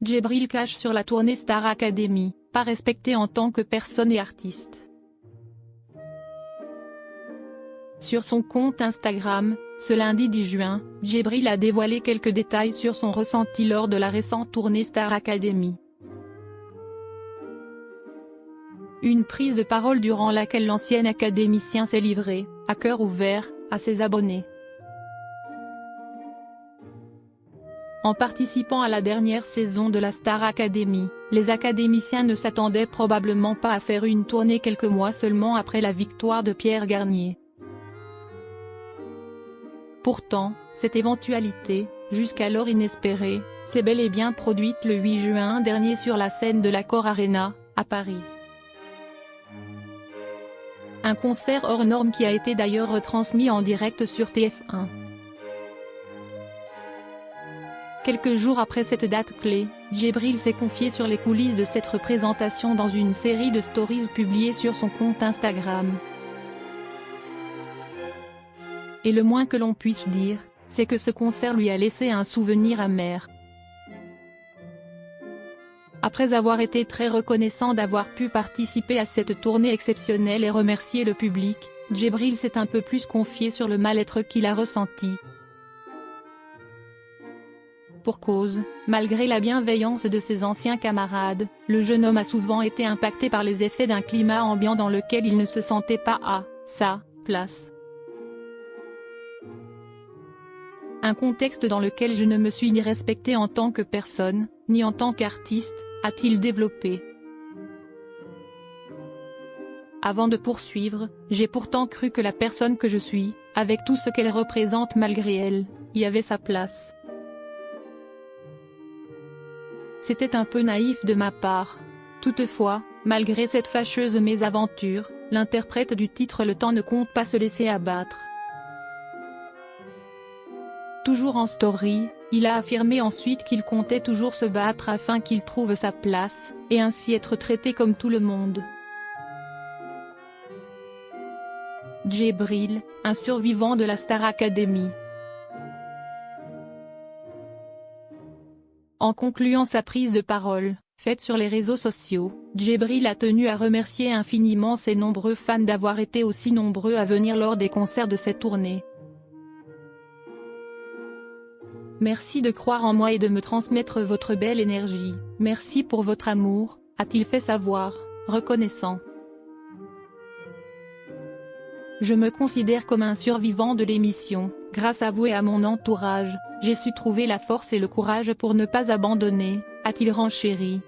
Djibril cache sur la tournée Star Academy, pas respecté en tant que personne et artiste. Sur son compte Instagram, ce lundi 10 juin, Djibril a dévoilé quelques détails sur son ressenti lors de la récente tournée Star Academy. Une prise de parole durant laquelle l'ancien académicien s'est livré, à cœur ouvert, à ses abonnés. En participant à la dernière saison de la Star Academy, les académiciens ne s'attendaient probablement pas à faire une tournée quelques mois seulement après la victoire de Pierre Garnier. Pourtant, cette éventualité, jusqu'alors inespérée, s'est bel et bien produite le 8 juin dernier sur la scène de l'Accor Arena, à Paris. Un concert hors norme qui a été d'ailleurs retransmis en direct sur TF1. Quelques jours après cette date clé, Djibril s'est confié sur les coulisses de cette représentation dans une série de stories publiées sur son compte Instagram. Et le moins que l'on puisse dire, c'est que ce concert lui a laissé un souvenir amer. Après avoir été très reconnaissant d'avoir pu participer à cette tournée exceptionnelle et remercier le public, Djibril s'est un peu plus confié sur le mal-être qu'il a ressenti. Pour cause, malgré la bienveillance de ses anciens camarades, le jeune homme a souvent été impacté par les effets d'un climat ambiant dans lequel il ne se sentait pas à sa place. Un contexte dans lequel je ne me suis ni respecté en tant que personne, ni en tant qu'artiste, a-t-il développé. Avant de poursuivre, j'ai pourtant cru que la personne que je suis, avec tout ce qu'elle représente malgré elle, y avait sa place. C'était un peu naïf de ma part. Toutefois, malgré cette fâcheuse mésaventure, l'interprète du titre Le Temps ne compte pas se laisser abattre. Toujours en story, il a affirmé ensuite qu'il comptait toujours se battre afin qu'il trouve sa place, et ainsi être traité comme tout le monde. Djibril, un survivant de la Star Academy. En concluant sa prise de parole, faite sur les réseaux sociaux, Djibril a tenu à remercier infiniment ses nombreux fans d'avoir été aussi nombreux à venir lors des concerts de cette tournée. Merci de croire en moi et de me transmettre votre belle énergie, merci pour votre amour, a-t-il fait savoir, reconnaissant. Je me considère comme un survivant de l'émission, grâce à vous et à mon entourage, j'ai su trouver la force et le courage pour ne pas abandonner, a-t-il renchéri.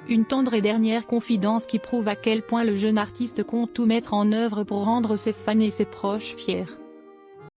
Une tendre et dernière confidence qui prouve à quel point le jeune artiste compte tout mettre en œuvre pour rendre ses fans et ses proches fiers.